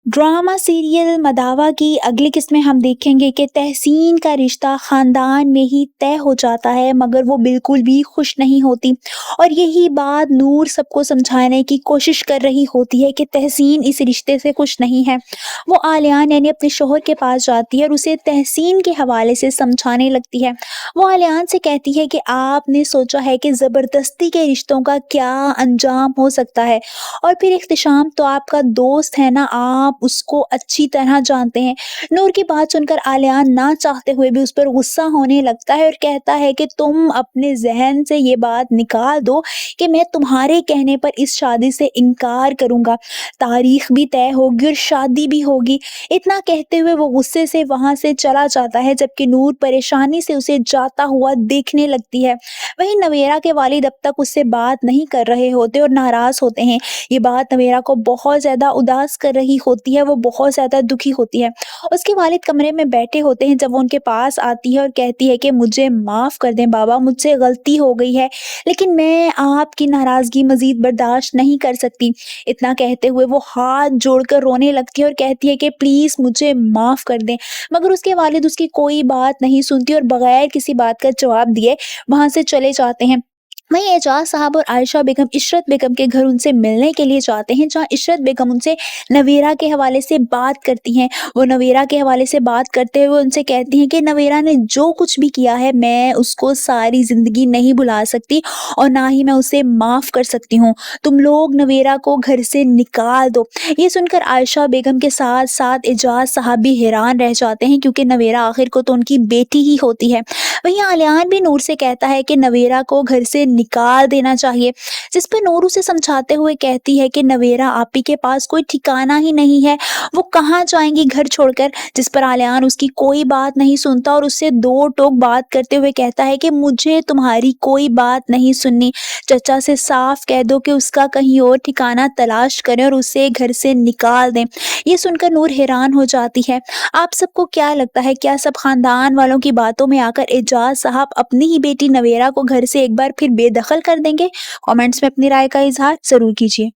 Drama serial मदावा की अगली किस्त में हम देखेंगे कि तहसीन का रिश्ता खानदान में ही तय हो जाता है, मगर वो बिल्कुल भी खुश नहीं होती। और यही बात नूर सबको समझाने की कोशिश कर रही होती है कि तहसीन इस रिश्ते से खुश नहीं है। वो आलियान यानी अपने शोहर के पास जाती है और उसे तहसीन के हवाले से समझाने लगती है। वो आलियान से कहती है कि आपने सोचा है कि ज़बरदस्ती के रिश्तों का क्या अंजाम हो सकता है, और फिर इख्तिशाम तो आपका दोस्त है ना, आप उसको अच्छी तरह जानते हैं। नूर की बात सुनकर आलियान ना चाहते हुए भी उस पर गुस्सा होने लगता है और कहता है कि तुम अपने ज़हन से ये बात निकाल दो कि मैं तुम्हारे कहने पर इस शादी से इनकार करूँगा। तारीख भी तय होगी और शादी भी होगी। इतना कहते हुए वो गुस्से से वहाँ से चला जाता है, जबकि नूर परेशानी से उसे जाता हुआ देखने लगती है। वहीं नवेरा के वालिद अब तक उससे बात नहीं कर रहे होते और नाराज़ होते हैं। ये बात नवेरा को बहुत ज़्यादा उदास कर रही होती है, वो बहुत ज़्यादा दुखी होती है। उसके वालिद कमरे में बैठे होते हैं जब वो उनके पास आती है और कहती है कि मुझे माफ़ कर दें बाबा, मुझसे गलती हो गई है, लेकिन मैं आपकी नाराज़गी मज़ीद बर्दाश्त नहीं कर सकती। इतना कहते हुए वो हाथ जोड़कर रोने लगती है और कहती है कि प्लीज़ मुझे माफ़ कर दें। मगर उसके वालिद उसकी कोई बात नहीं सुनती और बगैर किसी बात का जवाब दिए वहाँ से चले जाते हैं। वहीं एजाज साहब और आयशा बेगम इशरत बेगम के घर उनसे मिलने के लिए जाते हैं, जहाँ इशरत बेगम उनसे नवेरा के हवाले से बात करती हैं। वो नवेरा के हवाले से बात करते हुए उनसे कहती हैं कि नवेरा ने जो कुछ भी किया है, मैं उसको सारी ज़िंदगी नहीं भुला सकती और ना ही मैं उसे माफ़ कर सकती हूँ। तुम लोग नवेरा को घर से निकाल दो। ये सुनकर आयशा बेगम के साथ साथ एजाज साहब भी हैरान रह जाते हैं, क्योंकि नवेरा आखिर को तो उनकी बेटी ही होती है। वहीं आलियान भी नूर से कहता है कि नवेरा को घर से निकाल देना चाहिए, जिस पर नूर उसे समझाते हुए कहती है कि नवेरा आपी के पास कोई ठिकाना ही नहीं है, वो कहाँ जाएंगी घर छोड़कर। जिस पर आलियान उसकी कोई बात नहीं सुनता और उससे दो टोक बात करते हुए कहता है कि मुझे तुम्हारी कोई बात नहीं सुननी। चचा से साफ कह दो कि उसका कहीं और ठिकाना तलाश करें और उसे घर से निकाल दें। ये सुनकर नूर हैरान हो जाती है। आप सबको क्या लगता है, क्या सब खानदान वालों की बातों में आकर एजाज साहब अपनी ही बेटी नवेरा को घर से एक बार फिर बेदखल कर देंगे? कमेंट्स में अपनी राय का इजहार जरूर कीजिए।